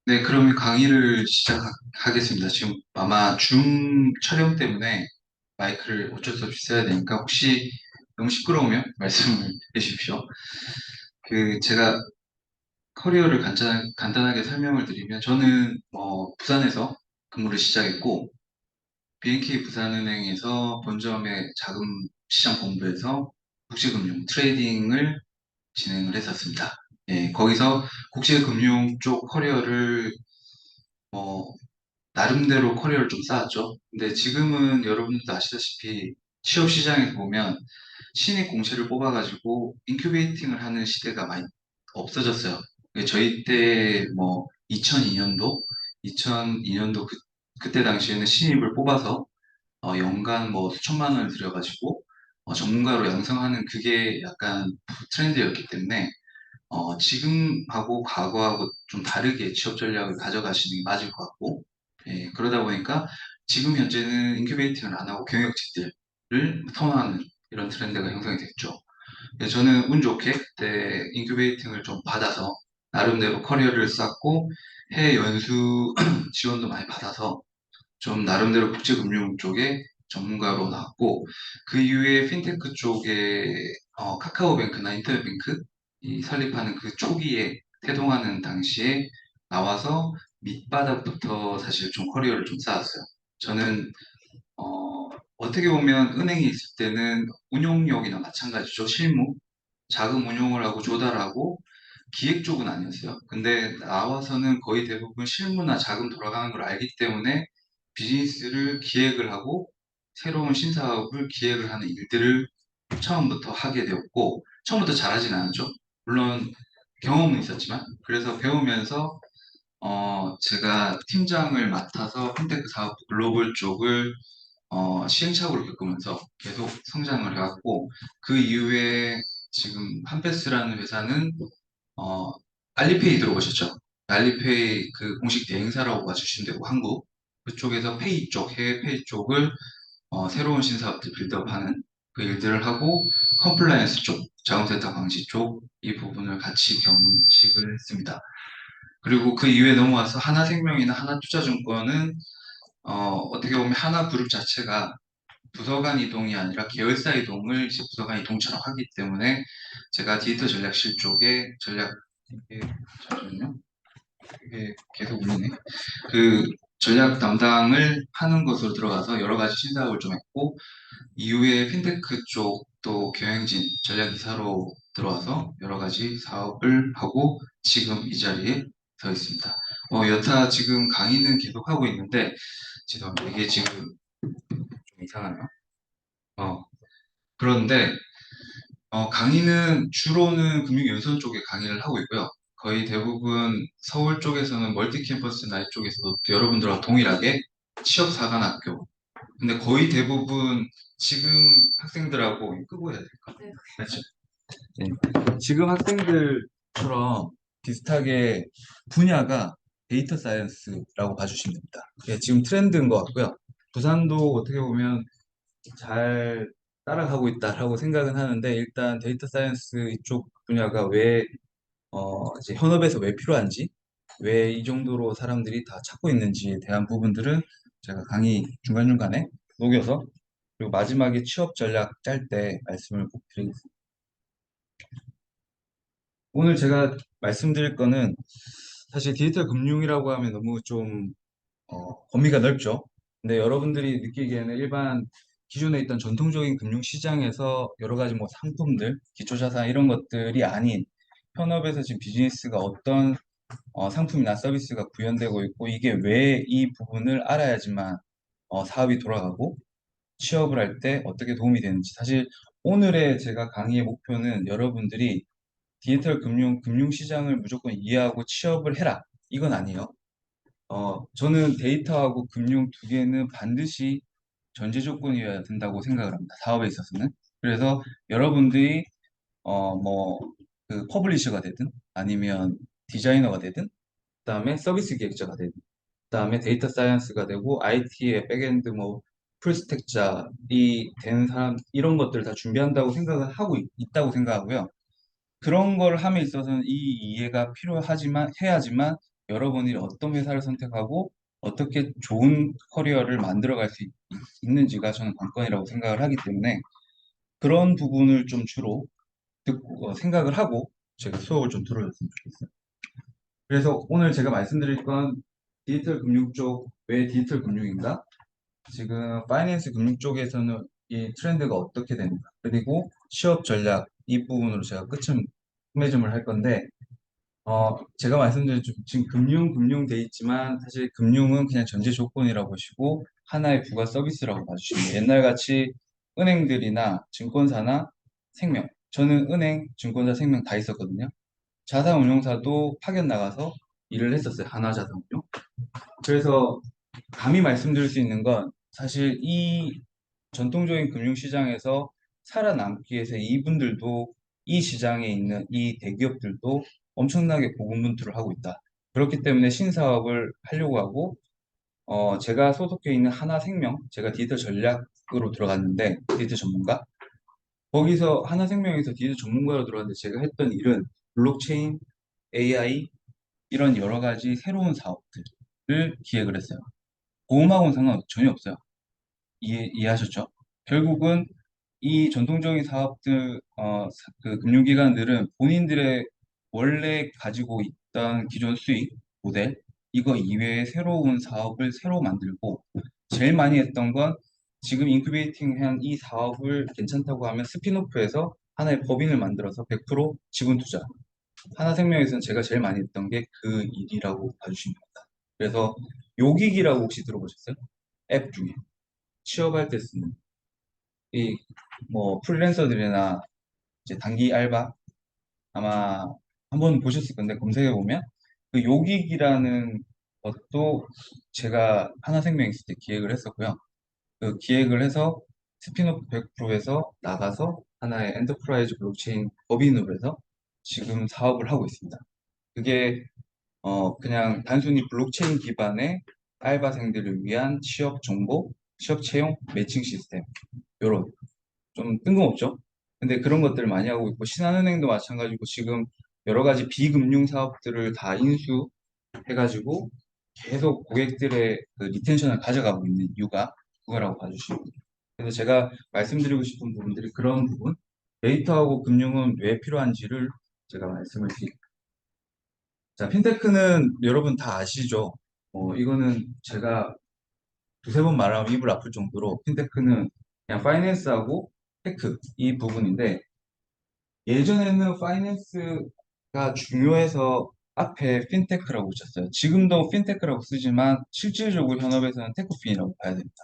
네, 그럼 강의를 시작하겠습니다. 지금 아마 줌 촬영 때문에 마이크를 어쩔 수 없이 써야 되니까 혹시 너무 시끄러우면 말씀을 해주십시오. 제가 커리어를 간단하게 설명을 드리면 저는 부산에서 근무를 시작했고 BNK 부산은행에서 본점의 자금시장본부에서 국제금융 트레이딩을 진행을 했었습니다. 예, 거기서 국제금융 쪽 커리어를 어, 나름대로 커리어를 좀 쌓았죠. 근데 지금은 여러분들도 아시다시피 취업 시장에 보면 신입 공채를 뽑아가지고 인큐베이팅을 하는 시대가 많이 없어졌어요. 저희 때 뭐 2002년도, 2002년도 그때 당시에는 신입을 뽑아서 연간 뭐 수천만 원을 들여가지고 전문가로 양성하는 그게 약간 트렌드였기 때문에 지금하고 과거하고 좀 다르게 취업 전략을 가져가시는 게 맞을 것 같고, 예, 그러다 보니까 지금 현재는 인큐베이팅을 안 하고 경력직들을 선호하는 이런 트렌드가 형성이 됐죠. 그래서 저는 운 좋게 그때 인큐베이팅을 좀 받아서 나름대로 커리어를 쌓고 해외 연수 지원도 많이 받아서 좀 나름대로 국제금융 쪽에 전문가로 나왔고 그 이후에 핀테크 쪽에 카카오뱅크나 인터넷뱅크 이 설립하는 그 초기에 태동하는 당시에 나와서 밑바닥부터 사실 좀 커리어를 좀 쌓았어요. 저는 어떻게 보면 은행에 있을 때는 운용력이나 마찬가지죠. 실무, 자금 운용을 하고 조달하고 기획 쪽은 아니었어요. 근데 나와서는 거의 대부분 실무나 자금 돌아가는 걸 알기 때문에 비즈니스를 기획을 하고 새로운 신사업을 기획을 하는 일들을 처음부터 하게 되었고, 처음부터 잘하진 않았죠. 물론 경험은 있었지만, 그래서 배우면서 제가 팀장을 맡아서 핀테크 사업 글로벌 쪽을 시행착오를 겪으면서 계속 성장을 해왔고, 그 이후에 지금 한패스라는 회사는 어, 알리페이 들어보셨죠? 알리페이 그 공식 대행사라고 봐주시면 되고, 한국. 그쪽에서 페이 쪽, 해외 페이 쪽을 새로운 신사업들 빌드업하는 그 일들을 하고, 컴플라이언스 쪽, 자동세탁 방지 쪽, 이 부분을 같이 경직을 했습니다. 그리고 그 이후에 넘어와서 하나생명이나 하나투자증권은 어떻게 보면 하나그룹 자체가 부서간 이동이 아니라 계열사 이동을 이제 부서간 이동처럼 하기 때문에 제가 디지털 전략실 쪽에 이게 잠시만요. 이게 계속 울리네. 그 전략 담당을 하는 것으로 들어가서 여러 가지 신사업을 좀 했고 이후에 핀테크 쪽도 경영진 전략이사로 들어와서 여러 가지 사업을 하고 지금 이 자리에 서 있습니다. 여타 지금 강의는 계속 하고 있는데 죄송합니다. 이게 지금 좀 이상하네요. 어, 그런데 강의는 주로는 금융연수원 쪽에 강의를 하고 있고요. 거의 대부분 서울 쪽에서는 멀티 캠퍼스나 이쪽에서도 여러분들과 동일하게 취업사관학교. 근데 거의 대부분 지금 학생들하고 이거 끄고 해야 될까? 맞죠? 네. 지금 학생들처럼 비슷하게 분야가 데이터 사이언스라고 봐주시면 됩니다. 예, 지금 트렌드인 것 같고요. 부산도 어떻게 보면 잘 따라가고 있다라고 생각은 하는데 일단 데이터 사이언스 이쪽 분야가 왜 이제 현업에서 왜 필요한지 왜 이 정도로 사람들이 다 찾고 있는지에 대한 부분들은 제가 강의 중간중간에 녹여서 그리고 마지막에 취업 전략 짤 때 말씀을 꼭 드리겠습니다. 오늘 제가 말씀드릴 거는 사실 디지털 금융이라고 하면 너무 좀 범위가 넓죠. 근데 여러분들이 느끼기에는 일반 기존에 있던 전통적인 금융시장에서 여러 가지 뭐 상품들, 기초자산 이런 것들이 아닌 현업에서 지금 비즈니스가 어떤 상품이나 서비스가 구현되고 있고 이게 왜 이 부분을 알아야지만 사업이 돌아가고 취업을 할 때 어떻게 도움이 되는지 사실 오늘의 제가 강의의 목표는 여러분들이 디지털 금융시장을 무조건 이해하고 취업을 해라 이건 아니에요. 저는 데이터하고 금융 두 개는 반드시 전제 조건이어야 된다고 생각을 합니다. 사업에 있어서는. 그래서 여러분들이 뭐 그 퍼블리셔가 되든 아니면 디자이너가 되든 그다음에 서비스 기획자가 되든 그다음에 데이터 사이언스가 되고 IT의 백엔드 뭐 풀스택자이 된 사람 이런 것들을 다 준비한다고 생각을 하고 있다고 생각하고요. 그런 걸 함에 있어서는 이 이해가 필요하지만 해야지만 여러분이 어떤 회사를 선택하고 어떻게 좋은 커리어를 만들어갈 수 있는지가 저는 관건이라고 생각을 하기 때문에 그런 부분을 좀 주로 듣고 생각을 하고 제가 수업을 좀 들어줬으면 좋겠어요. 그래서 오늘 제가 말씀드릴 건 디지털 금융 쪽, 왜 디지털 금융인가? 지금 파이낸스 금융 쪽에서는 이 트렌드가 어떻게 되는가? 그리고 취업 전략 이 부분으로 제가 끝을 맺음을 할 건데 제가 말씀드린 지금 금융 돼 있지만 사실 금융은 그냥 전제 조건이라고 보시고 하나의 부가 서비스라고 봐주시면 돼요. 옛날같이 은행들이나 증권사나 생명, 저는 은행, 증권사, 생명 다 있었거든요. 자산운용사도 파견 나가서 일을 했었어요. 하나자산운용. 그래서 감히 말씀드릴 수 있는 건 사실 이 전통적인 금융시장에서 살아남기 위해서 이분들도 이 시장에 있는 이 대기업들도 엄청나게 고군분투를 하고 있다. 그렇기 때문에 신사업을 하려고 하고 제가 소속해 있는 하나생명, 제가 디지털 전략으로 들어갔는데 디지털 전문가 거기서 하나생명에서 디지털 전문가로 들어갔는데 제가 했던 일은 블록체인, AI 이런 여러 가지 새로운 사업들을 기획을 했어요. 보험하고는 상관 전혀 없어요. 이해하셨죠? 결국은 이 전통적인 사업들, 그 금융기관들은 본인들의 원래 가지고 있던 기존 수익 모델, 이거 이외에 새로운 사업을 새로 만들고, 제일 많이 했던 건 지금 인큐베이팅한 이 사업을 괜찮다고 하면 스피노프해서 하나의 법인을 만들어서 100% 지분 투자. 하나생명에서는 제가 제일 많이 했던 게 그 일이라고 봐주시면 됩니다. 그래서 요기기라고 혹시 들어보셨어요? 앱 중에. 취업할 때 쓰는 이 뭐 프리랜서들이나 이제 단기 알바 아마 한번 보셨을 건데 검색해 보면 그 요기기라는 것도 제가 하나생명 있을 때 기획을 했었고요. 그 기획을 해서 스피노프 100%에서 나가서 하나의 엔터프라이즈 블록체인 법인으로 해서 지금 사업을 하고 있습니다. 그게 그냥 단순히 블록체인 기반의 알바생들을 위한 취업 정보, 취업 채용 매칭 시스템 요런 좀 뜬금없죠. 근데 그런 것들을 많이 하고 있고 신한은행도 마찬가지고 지금 여러 가지 비금융 사업들을 다 인수해가지고 계속 고객들의 그 리텐션을 가져가고 있는 이유가 그거라고 봐주시면 돼요. 그래서 제가 말씀드리고 싶은 부분들이 그런 부분, 데이터하고 금융은 왜 필요한지를 제가 말씀을 드릴게요. 자, 핀테크는 여러분 다 아시죠? 이거는 제가 두세 번 말하면 입을 아플 정도로 핀테크는 그냥 파이낸스하고 테크 이 부분인데 예전에는 파이낸스가 중요해서 앞에 핀테크라고 붙였어요. 지금도 핀테크라고 쓰지만 실질적으로 현업에서는 테크핀이라고 봐야 됩니다.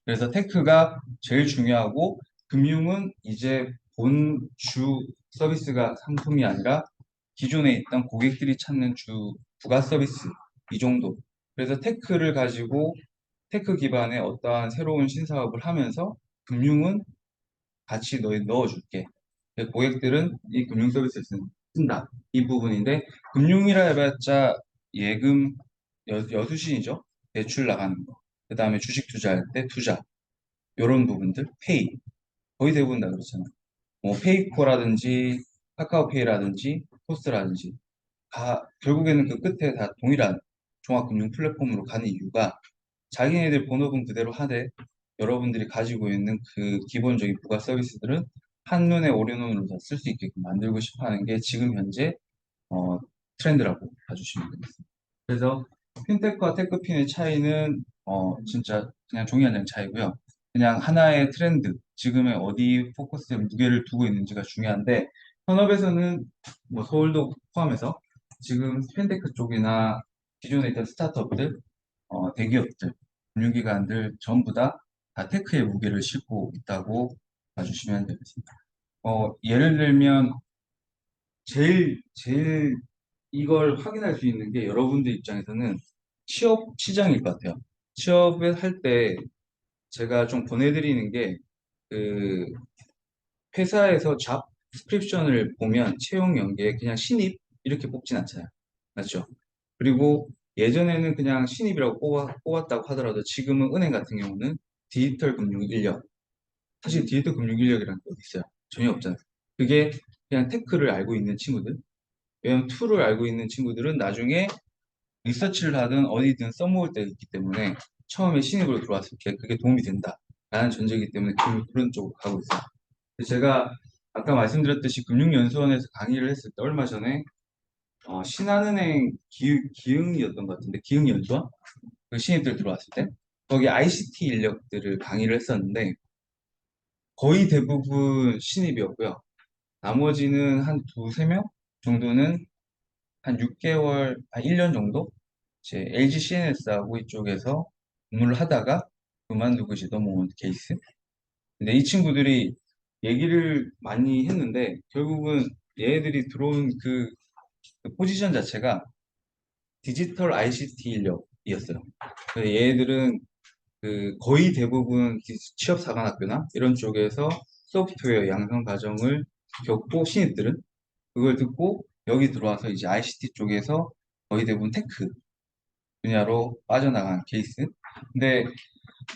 그래서 테크가 제일 중요하고 금융은 이제 본 주 서비스가 상품이 아니라 기존에 있던 고객들이 찾는 주 부가 서비스 이 정도. 그래서 테크를 가지고 테크 기반의 어떠한 새로운 신사업을 하면서 금융은 같이 넣어줄게. 근데 고객들은 이 금융 서비스를 쓴다. 이 부분인데 금융이라 해봤자 예금, 여수신이죠. 대출 나가는 거. 그 다음에 주식 투자할 때 투자. 이런 부분들. 페이. 거의 대부분 다 그렇잖아요. 뭐 페이코라든지 카카오페이라든지 토스라든지 다 결국에는 그 끝에 다 동일한 종합금융 플랫폼으로 가는 이유가 자기네들 본업은 그대로 하되 여러분들이 가지고 있는 그 기본적인 부가 서비스들은 한눈에 오려놓으로 쓸 수 있게끔 만들고 싶어 하는 게 지금 현재 어, 트렌드라고 봐주시면 되겠습니다. 그래서 핀테크와 테크핀의 차이는 진짜 그냥 종이 한 장 차이고요. 그냥 하나의 트렌드, 지금의 어디 포커스에 무게를 두고 있는지가 중요한데 현업에서는 뭐 서울도 포함해서 지금 핀테크 쪽이나 기존에 있던 스타트업들, 대기업들, 금융기관들 전부 다 테크의 무게를 싣고 있다고 봐주시면 되겠습니다. 예를 들면 제일 이걸 확인할 수 있는 게 여러분들 입장에서는 취업 시장일 것 같아요. 취업을 할 때 제가 좀 보내드리는 게 그 회사에서 잡 스크립션을 보면 채용 연계에 그냥 신입 이렇게 뽑진 않잖아요. 맞죠? 그리고 예전에는 그냥 신입이라고 뽑았다고 하더라도 지금은 은행 같은 경우는 디지털 금융 인력 사실 디지털 금융 인력이라는 게 어디 있어요? 전혀 없잖아요. 그게 그냥 테크를 알고 있는 친구들 왜냐면 툴을 알고 있는 친구들은 나중에 리서치를 하든 어디든 써먹을 때가 있기 때문에 처음에 신입으로 들어왔을 때 그게 도움이 된다라는 전제이기 때문에 그런 쪽으로 가고 있어요. 제가 아까 말씀드렸듯이 금융연수원에서 강의를 했을 때 얼마 전에 신한은행 기흥이었던 것 같은데 기흥연수원 그 신입들 들어왔을 때 거기 ICT 인력들을 강의를 했었는데 거의 대부분 신입이었고요. 나머지는 한 두세 명 정도는 한 6개월, 한 1년 정도 제 LG CNS하고 이쪽에서 근무를 하다가 그만두고 이제 넘어온 케이스. 근데 이 친구들이 얘기를 많이 했는데 결국은 얘네들이 들어온 그 포지션 자체가 디지털 ICT 인력이었어요. 그래서 얘네들은 그 거의 대부분 취업사관학교나 이런 쪽에서 소프트웨어 양성 과정을 겪고 신입들은 그걸 듣고 여기 들어와서 이제 ICT 쪽에서 거의 대부분 테크 분야로 빠져나간 케이스. 근데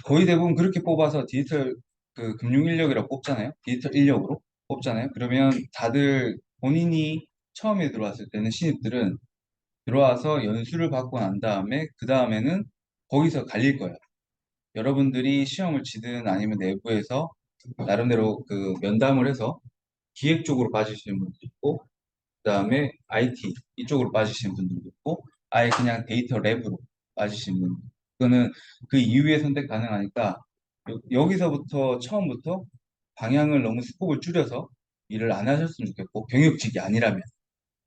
거의 대부분 그렇게 뽑아서 디지털 그 금융 인력이라고 뽑잖아요. 디지털 인력으로 뽑잖아요. 그러면 다들 본인이 처음에 들어왔을 때는 신입들은 들어와서 연수를 받고 난 다음에 그 다음에는 거기서 갈릴 거예요. 여러분들이 시험을 치든 아니면 내부에서 나름대로 그 면담을 해서 기획 쪽으로 빠지시는 분도 있고 그다음에 IT 이쪽으로 빠지시는 분들도 있고 아예 그냥 데이터 랩으로 빠지시는 분들 그거는 그 이후에 선택 가능하니까 여기서부터 처음부터 방향을 너무 스코프를 줄여서 일을 안 하셨으면 좋겠고 경력직이 아니라면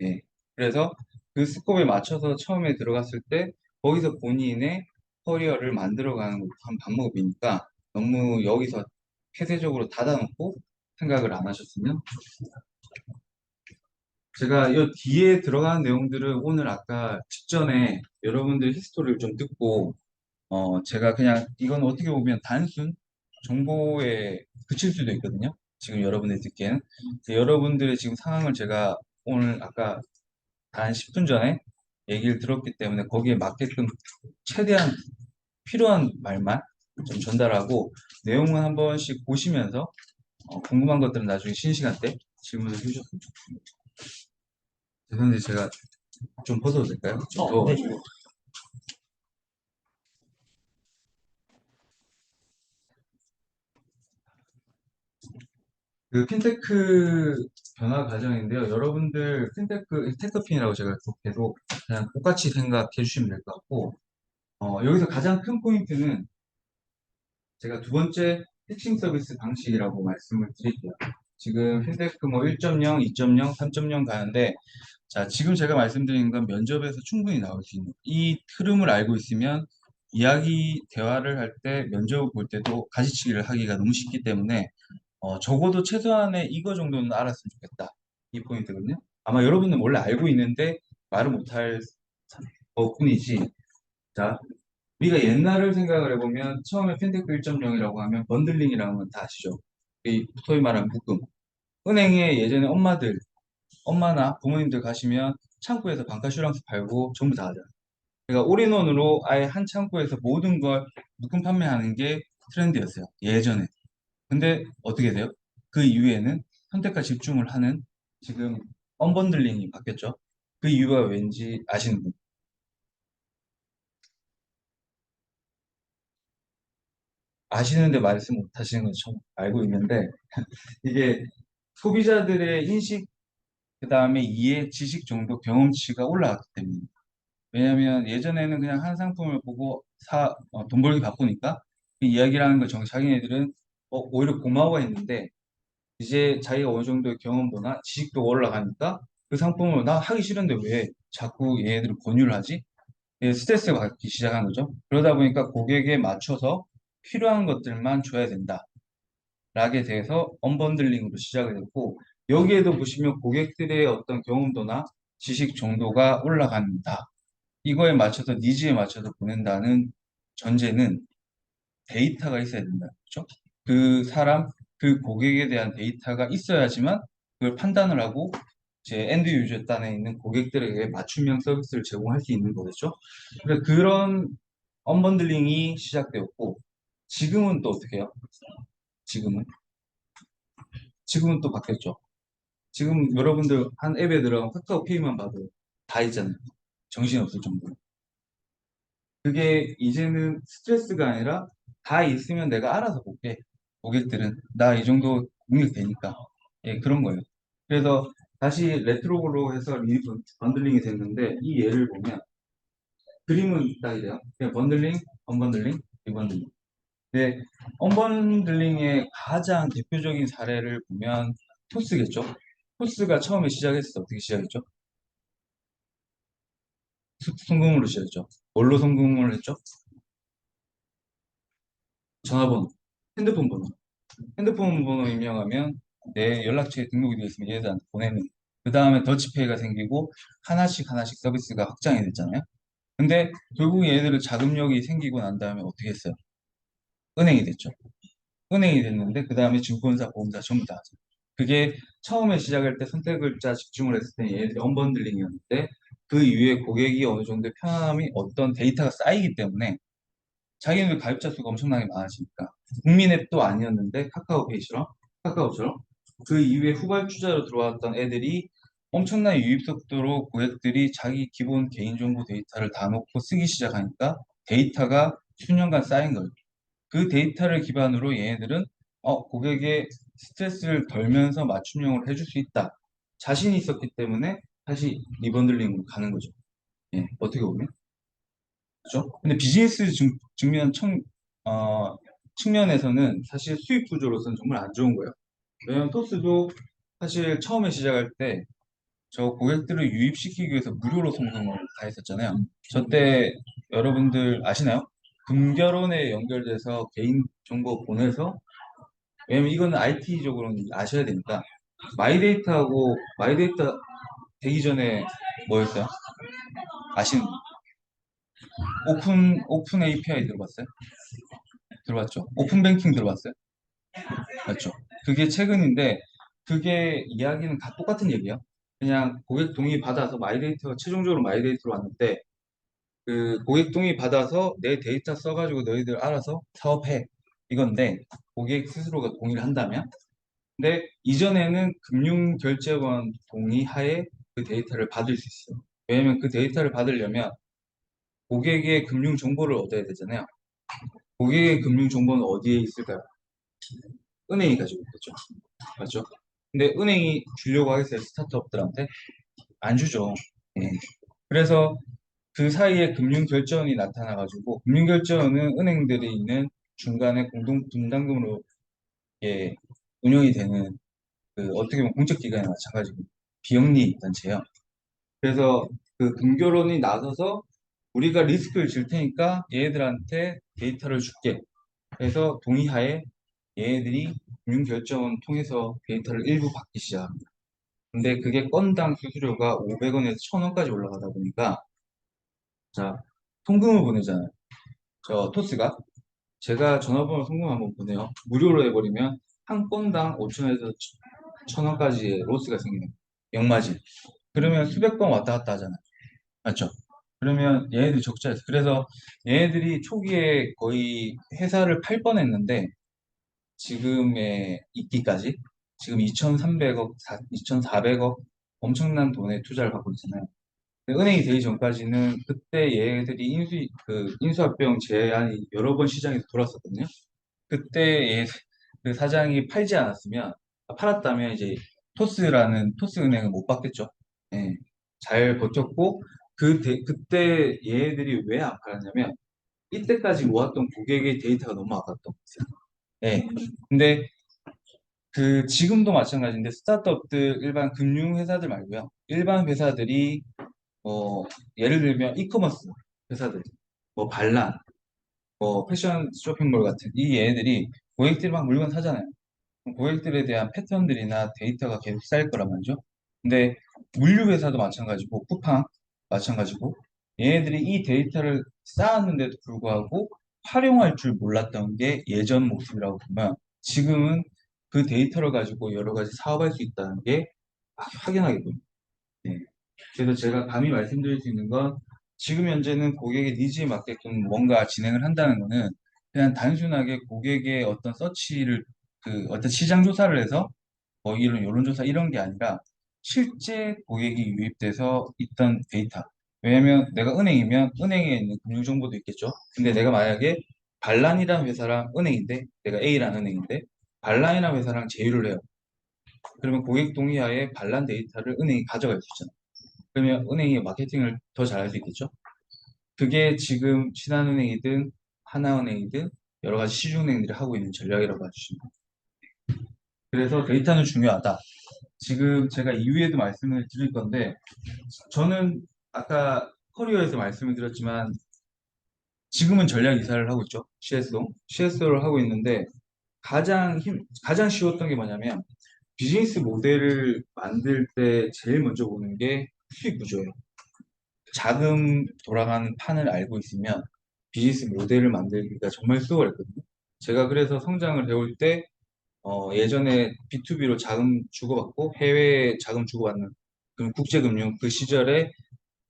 예 그래서 그 스코프에 맞춰서 처음에 들어갔을 때 거기서 본인의 커리어를 만들어가는 것도 한 방법이니까 너무 여기서 폐쇄적으로 닫아놓고 생각을 안 하셨으면 제가 이 뒤에 들어가는 내용들은 오늘 아까 직전에 여러분들 히스토리를 좀 듣고 제가 그냥 이건 어떻게 보면 단순 정보에 그칠 수도 있거든요. 지금 여러분들이 듣기에는 여러분들의 지금 상황을 제가 오늘 아까 한 10분 전에 얘기를 들었기 때문에 거기에 맞게끔 최대한 필요한 말만 좀 전달하고 내용은 한 번씩 보시면서 궁금한 것들은 나중에 쉬는 시간 때 질문을 해주셨으면 좋겠습니다. 죄송한데 제가 좀 벗어도 될까요? 좀 더워가지고. 그 핀테크 변화 과정인데요. 여러분들 핀테크 테크핀이라고 제가 계속 그냥 똑같이 생각해 주시면 될 것 같고 여기서 가장 큰 포인트는 제가 두 번째 피칭 서비스 방식이라고 말씀을 드릴게요. 지금 핀테크 뭐 1.0, 2.0, 3.0 가는데 자 지금 제가 말씀드린 건 면접에서 충분히 나올 수 있는 이 흐름을 알고 있으면 이야기 대화를 할 때 면접 볼 때도 가지치기를 하기가 너무 쉽기 때문에 적어도 최소한의 이거 정도는 알았으면 좋겠다. 이 포인트거든요. 아마 여러분은 원래 알고 있는데 말을 못할 뿐이지. 자, 우리가 옛날을 생각을 해보면 처음에 핀테크 1.0이라고 하면 번들링이라는 건 다 아시죠? 이 소위 말하는 묶음. 은행에 예전에 엄마나 부모님들 가시면 창구에서 방카슈랑스 팔고 전부 다 하잖아요. 그러니까 올인원으로 아예 한 창구에서 모든 걸 묶음 판매하는 게 트렌드였어요. 예전에. 근데 어떻게 돼요? 그 이후에는 선택과 집중을 하는 지금 언번들링이 바뀌었죠. 그 이유가 왠지 아시는 분? 아시는데 말씀 못 하시는 건 좀 알고 있는데 이게 소비자들의 인식, 그 다음에 이해, 지식 정도 경험치가 올라갔기 때문에 왜냐하면 예전에는 그냥 한 상품을 보고 돈 벌기 바쁘니까 그 이야기라는 걸 자기네들은 오히려 고마워했는데 이제 자기가 어느 정도의 경험도나 지식도 올라가니까 그 상품을 나 하기 싫은데 왜 자꾸 얘네들을 권유를 하지? 예, 스트레스가 받기 시작한 거죠. 그러다 보니까 고객에 맞춰서 필요한 것들만 줘야 된다. 락에 대해서 언번들링으로 시작이 됐고 여기에도 보시면 고객들의 어떤 경험도나 지식 정도가 올라간다. 이거에 맞춰서 니즈에 맞춰서 보낸다는 전제는 데이터가 있어야 된다. 그렇죠? 그 사람, 그 고객에 대한 데이터가 있어야지만 그걸 판단을 하고 제 엔드 유저 단에 있는 고객들에게 맞춤형 서비스를 제공할 수 있는 거겠죠. 그래서 그런 언번들링이 시작되었고 지금은 또 어떻게 해요? 지금은 지금은 또 바뀌었죠. 지금 여러분들 한 앱에 들어가면 카카오페이만 봐도 다 있잖아요. 정신없을 정도로. 그게 이제는 스트레스가 아니라 다 있으면 내가 알아서 볼게. 고객들은 나 이 정도 능력 되니까. 예, 그런 거예요. 그래서 다시 레트로로 해서 번들링이 됐는데 이 예를 보면 그림은 딱 이래요. 그냥 번들링, 언번들링, 리번들링. 근데 언번들링의 가장 대표적인 사례를 보면 토스겠죠. 토스가 처음에 시작했을 때 어떻게 시작했죠? 성공으로 시작했죠. 뭘로 성공을 했죠? 전화번호, 핸드폰 번호. 핸드폰 번호 입력하면 내 연락처에 등록이 되어 있으면 얘들한테 보내는. 그 다음에 더치페이가 생기고 하나씩 하나씩 서비스가 확장이 됐잖아요. 근데 결국 얘들은 자금력이 생기고 난 다음에 어떻게 했어요? 은행이 됐죠. 은행이 됐는데 그 다음에 증권사, 보험사 전부 다 하죠. 그게 처음에 시작할 때 선택글자 집중을 했을 때 얘네들이 언번들링이었는데 그 이후에 고객이 어느 정도 편함이 어떤 데이터가 쌓이기 때문에 자기네들 가입자 수가 엄청나게 많아지니까 국민앱도 아니었는데 카카오처럼 그 이후에 후발주자로 들어왔던 애들이 엄청난 유입 속도로 고객들이 자기 기본 개인정보 데이터를 다 놓고 쓰기 시작하니까 데이터가 수년간 쌓인 거예요. 그 데이터를 기반으로 얘네들은 고객의 스트레스를 덜면서 맞춤형으로 해줄 수 있다. 자신이 있었기 때문에 다시 리번들링으로 가는 거죠. 예, 어떻게 보면. 그렇죠? 근데 비즈니스 측면에서는 사실 수익 구조로서는 정말 안 좋은 거예요. 왜냐면 토스도 사실 처음에 시작할 때 저 고객들을 유입시키기 위해서 무료로 송금을 다 했었잖아요. 저 때 여러분들 아시나요? 금결원에 연결돼서 개인 정보 보내서 왜냐면 이거는 IT적으로는 아셔야 되니까 마이데이터 되기 전에 뭐였어요? 아시는 분? 오픈 API 들어봤어요? 들어봤죠? 오픈 뱅킹 들어봤어요? 맞죠? 그게 최근인데 그게 이야기는 다 똑같은 얘기야. 그냥 고객 동의 받아서 마이데이터가 최종적으로 마이데이터로 왔는데 그 고객 동의 받아서 내 데이터 써가지고 너희들 알아서 사업해 이건데 고객 스스로가 동의를 한다면 근데 이전에는 금융결제원 동의하에 그 데이터를 받을 수 있어요. 왜냐면 그 데이터를 받으려면 고객의 금융 정보를 얻어야 되잖아요. 고객의 금융 정보는 어디에 있을까요? 은행이 가지고 있겠죠. 맞죠? 근데 은행이 주려고 하겠어요, 스타트업들한테? 안 주죠. 예. 그래서 그 사이에 금융결제원이 나타나가지고, 금융결제원은 은행들이 있는 중간에 공동 분담금으로 예, 운영이 되는 그 어떻게 보면 공적기관에 마찬가지고 비영리 단체예요. 그래서 그 금결원이 나서서 우리가 리스크를 질 테니까 얘네들한테 데이터를 줄게. 그래서 동의하에 얘네들이 금융결제원 통해서 데이터를 일부 받기 시작합니다. 근데 그게 건당 수수료가 500원에서 1000원까지 올라가다 보니까 자 송금을 보내잖아요. 저 토스가 제가 전화번호 송금 한번 보내요. 무료로 해버리면 한 건당 5천원에서 1000원까지의 로스가 생기는 거예요. 역마진. 그러면 수백 번 왔다 갔다 하잖아요. 맞죠? 그러면 얘네들이 적자였어. 그래서 얘네들이 초기에 거의 회사를 팔 뻔했는데 지금의 있기까지 지금 2,300억, 2,400억 엄청난 돈의 투자를 받고 있잖아요. 근데 은행이 되기 전까지는 그때 얘들이 인수합병 제안이 여러 번 시장에서 돌았었거든요. 그때 그 사장이 팔지 않았으면 팔았다면 이제 토스은행은 못 받겠죠. 예, 잘 버텼고 그때 얘들이 왜 안 팔았냐면 이때까지 모았던 고객의 데이터가 너무 아깝던 거예요. 예. 근데 그 지금도 마찬가지인데 스타트업들 일반 금융회사들 말고요. 일반 회사들이 예를 들면 이커머스 회사들 뭐 반란 뭐 패션 쇼핑몰 같은 이 얘네들이 고객들이 막 물건 사잖아요. 그럼 고객들에 대한 패턴들이나 데이터가 계속 쌓일 거란 말이죠. 근데 물류 회사도 마찬가지고 쿠팡 마찬가지고 얘네들이 이 데이터를 쌓았는데도 불구하고 활용할 줄 몰랐던 게 예전 모습이라고 보면 지금은 그 데이터를 가지고 여러 가지 사업할 수 있다는 게 확연하게 보입니다. 네. 그래서 제가 감히 말씀드릴 수 있는 건 지금 현재는 고객의 니즈에 맞게끔 뭔가 진행을 한다는 거는 그냥 단순하게 고객의 어떤 서치를 그 어떤 시장 조사를 해서 뭐 이런 여론조사 이런 게 아니라 실제 고객이 유입돼서 있던 데이터 왜냐면 내가 은행이면 은행에 있는 금융 정보도 있겠죠. 근데 내가 만약에 반란이라는 회사랑 은행인데 내가 A라는 은행인데 반란이라는 회사랑 제휴를 해요. 그러면 고객 동의하에 반란 데이터를 은행이 가져갈 수 있잖아요. 그러면 은행이 마케팅을 더 잘할 수 있겠죠. 그게 지금 신한은행이든 하나은행이든 여러 가지 시중은행들이 하고 있는 전략이라고 봐주시면 돼요. 그래서 데이터는 중요하다. 지금 제가 이후에도 말씀을 드릴 건데 저는 아까 커리어에서 말씀을 드렸지만 지금은 전략 이사를 하고 있죠. CSO. CSO를 하고 있는데 가장 쉬웠던 게 뭐냐면 비즈니스 모델을 만들 때 제일 먼저 보는 게 수익 구조예요. 자금 돌아가는 판을 알고 있으면 비즈니스 모델을 만들기가 정말 수월했거든요. 제가 그래서 성장을 해올 때 예전에 B2B로 자금 주고받고 해외에 자금 주고받는 그런 국제금융 그 시절에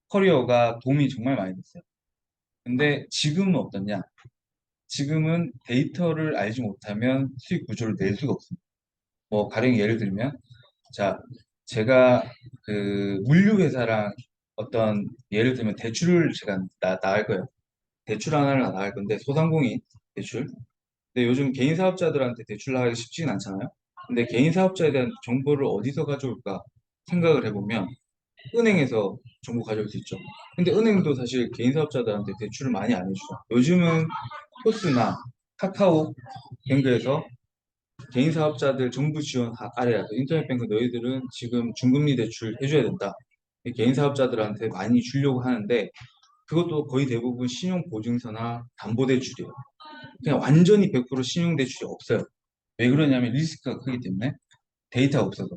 커리어가 도움이 정말 많이 됐어요. 근데 지금은 어떠냐? 지금은 데이터를 알지 못하면 수익 구조를 낼 수가 없습니다. 뭐 가령 예를 들면 자 제가 그 물류 회사랑 어떤 예를 들면 대출을 제가 나갈 거예요. 대출 하나를 나갈 건데 소상공인 대출. 근데 요즘 개인 사업자들한테 대출 나가기 쉽지는 않잖아요. 근데 개인 사업자에 대한 정보를 어디서 가져올까 생각을 해보면 은행에서 정보 가져올 수 있죠. 근데 은행도 사실 개인 사업자들한테 대출을 많이 안 해주죠. 요즘은 토스나 카카오 뱅크에서 개인 사업자들 정부 지원 아래라서 인터넷 뱅크 너희들은 지금 중금리 대출 해줘야 된다. 개인 사업자들한테 많이 주려고 하는데 그것도 거의 대부분 신용보증서나 담보대출이에요. 그냥 완전히 100% 신용대출이 없어요. 왜 그러냐면 리스크가 크기 때문에 데이터가 없어서.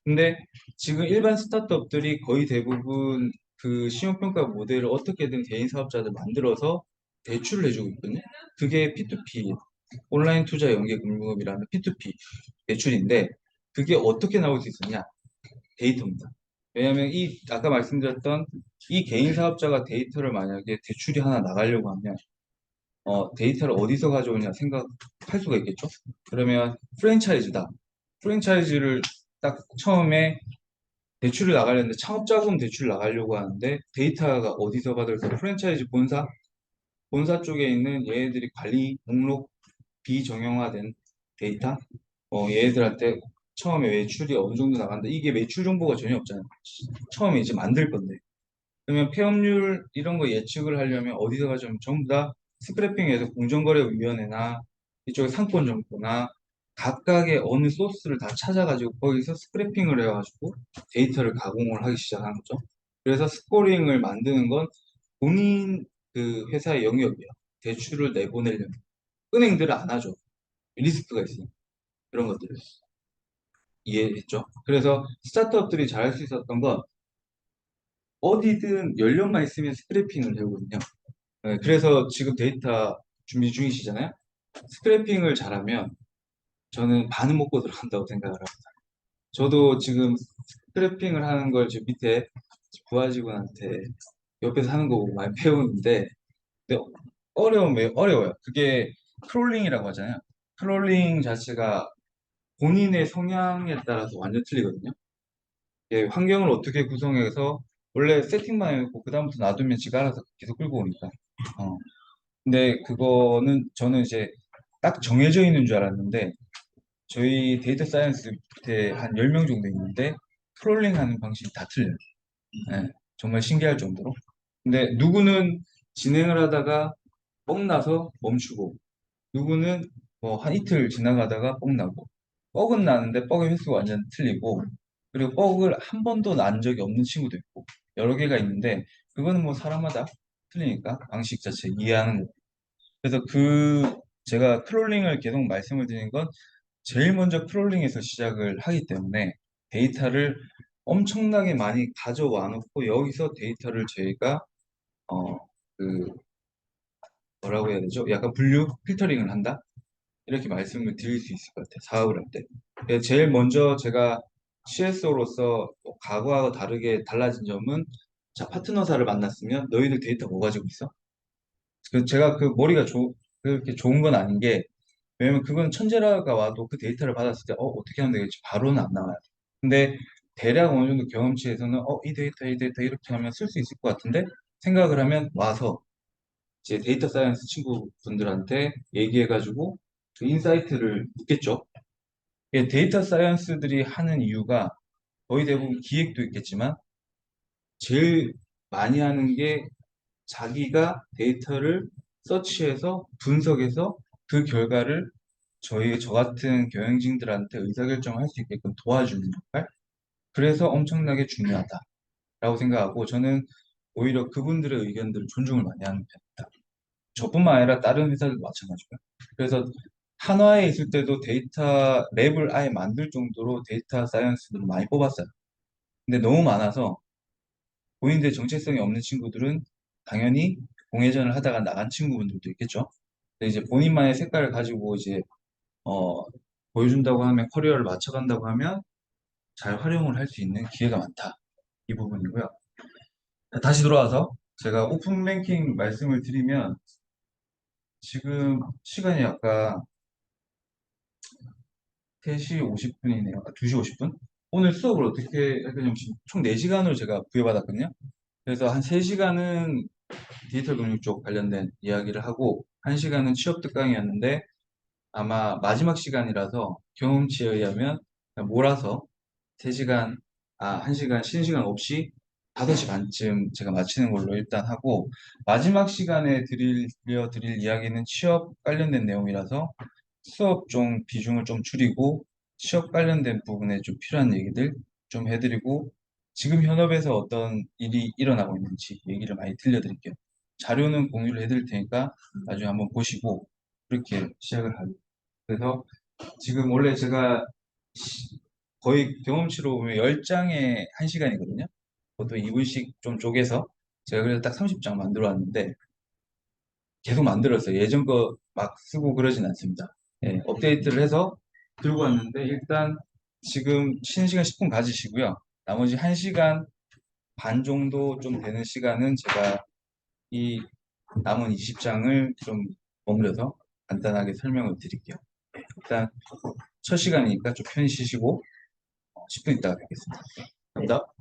근데 지금 일반 스타트업들이 거의 대부분 그 신용평가 모델을 어떻게든 개인 사업자들 만들어서 대출을 해주고 있거든요. 그게 P2P, 온라인 투자 연계금융이라는 P2P 대출인데 그게 어떻게 나올 수 있었냐? 데이터입니다. 왜냐하면 이 아까 말씀드렸던 이 개인 사업자가 데이터를 만약에 대출이 하나 나가려고 하면 데이터를 어디서 가져오냐 생각할 수가 있겠죠? 그러면 프랜차이즈다. 프랜차이즈를 딱 처음에 대출을 나가려는데 창업자금 대출 나가려고 하는데 데이터가 어디서 받을까? 프랜차이즈 본사 쪽에 있는 얘네들이 관리 목록 비정형화된 데이터 얘네들한테 처음에 매출이 어느 정도 나간다. 이게 매출 정보가 전혀 없잖아요. 처음에 이제 만들 건데. 그러면 폐업률 이런 거 예측을 하려면 어디서 가져오면 전부 다 스크래핑에서 공정거래위원회나 이쪽에 상권정보나 각각의 어느 소스를 다 찾아가지고 거기서 스크래핑을 해가지고 데이터를 가공을 하기 시작하는 거죠. 그래서 스코링을 만드는 건 본인 그 회사의 영역이에요. 대출을 내보내려면 은행들은 안 하죠. 리스크가 있으니까 그런 것들을 이해했죠. 그래서 스타트업들이 잘할 수 있었던 건 어디든 연령만 있으면 스크래핑을 해오거든요. 네, 그래서 지금 데이터 준비 중이시잖아요. 스크래핑을 잘하면 저는 반은 먹고 들어간다고 생각을 합니다. 저도 지금 스크래핑을 하는 걸 지금 밑에 부하 직원한테 옆에서 하는 거 보고 많이 배우는데 근데 어려워요. 그게 크롤링이라고 하잖아요. 크롤링 자체가 본인의 성향에 따라서 완전 틀리거든요. 예, 환경을 어떻게 구성해서 원래 세팅만 해놓고 그다음부터 놔두면 지가 알아서 계속 끌고 오니까. 어. 근데 그거는 저는 이제 딱 정해져 있는 줄 알았는데 저희 데이터 사이언스 밑에 한 10명 정도 있는데 크롤링 하는 방식이 다 틀려요. 예, 정말 신기할 정도로. 근데 누구는 진행을 하다가 뻥 나서 멈추고 누구는 뭐 한 이틀 지나가다가 뻥 나고 뻑은 나는데 뻑의 횟수가 완전 틀리고 그리고 뻑을 한 번도 난 적이 없는 친구도 있고 여러 개가 있는데 그거는 뭐 사람마다 틀리니까 방식 자체 이해하는 거. 그래서 제가 크롤링을 계속 말씀을 드리는 건 제일 먼저 크롤링에서 시작을 하기 때문에 데이터를 엄청나게 많이 가져와 놓고 여기서 데이터를 저희가 어, 그 뭐라고 해야 되죠? 약간 분류, 필터링을 한다? 이렇게 말씀을 드릴 수 있을 것 같아요. 사업을 할 때. 제일 먼저 제가 CSO로서 과거하고 다르게 달라진 점은 자, 파트너사를 만났으면 너희들 데이터 뭐 가지고 있어? 제가 그 머리가 그렇게 좋은 건 아닌 게 왜냐면 그건 천재라가 와도 그 데이터를 받았을 때 어떻게 하면 되겠지 바로는 안 나와요. 근데 대략 어느 정도 경험치에서는 이 데이터 이렇게 하면 쓸 수 있을 것 같은데 생각을 하면 와서 이제 데이터 사이언스 친구분들한테 얘기해가지고 그 인사이트를 묻겠죠. 예, 데이터 사이언스들이 하는 이유가 거의 대부분 기획도 있겠지만 제일 많이 하는 게 자기가 데이터를 서치해서 분석해서 그 결과를 저 같은 경영진들한테 의사결정을 할 수 있게끔 도와주는 역할. 그래서 엄청나게 중요하다라고 생각하고 저는 오히려 그분들의 의견들을 존중을 많이 하는 편입니다. 저뿐만 아니라 다른 회사들도 마찬가지고요. 그래서 한화에 있을 때도 데이터 랩을 아예 만들 정도로 데이터 사이언스들을 많이 뽑았어요. 근데 너무 많아서 본인들 정체성이 없는 친구들은 당연히 공회전을 하다가 나간 친구분들도 있겠죠. 근데 이제 본인만의 색깔을 가지고 이제 어, 보여준다고 하면 커리어를 맞춰간다고 하면 잘 활용을 할 수 있는 기회가 많다. 이 부분이고요. 다시 돌아와서 제가 오픈 랭킹 말씀을 드리면 지금 시간이 아까 3시 50분이네요. 2시 50분? 오늘 수업을 어떻게 할 거냐면 지금 총 4시간으로 제가 부여받았거든요. 그래서 한 3시간은 디지털 금융 쪽 관련된 이야기를 하고 1시간은 취업 특강이었는데 아마 마지막 시간이라서 경험치에 의하면 그냥 몰아서 3시간, 1시간 쉬는 시간 없이 5시 반쯤 제가 마치는 걸로 일단 하고 마지막 시간에 들려드릴 이야기는 취업 관련된 내용이라서 수업 좀 비중을 좀 줄이고 취업 관련된 부분에 좀 필요한 얘기들 좀 해드리고 지금 현업에서 어떤 일이 일어나고 있는지 얘기를 많이 들려드릴게요. 자료는 공유를 해드릴 테니까 나중에 한번 보시고 그렇게 시작을 하고 그래서 지금 원래 제가 거의 경험치로 보면 10장에 1시간이거든요. 그것도 2분씩 좀 쪼개서 제가 그래서 딱 30장 만들어 왔는데 계속 만들었어요. 예전 거 막 쓰고 그러진 않습니다. 예, 업데이트를 해서 들고 왔는데 일단 지금 쉬는 시간 10분 가지시고요. 나머지 1시간 반 정도 좀 되는 시간은 제가 이 남은 20장을 좀 버무려서 간단하게 설명을 드릴게요. 일단 첫 시간이니까 좀 편히 쉬시고 10분 있다가 뵙겠습니다. 감사합니다.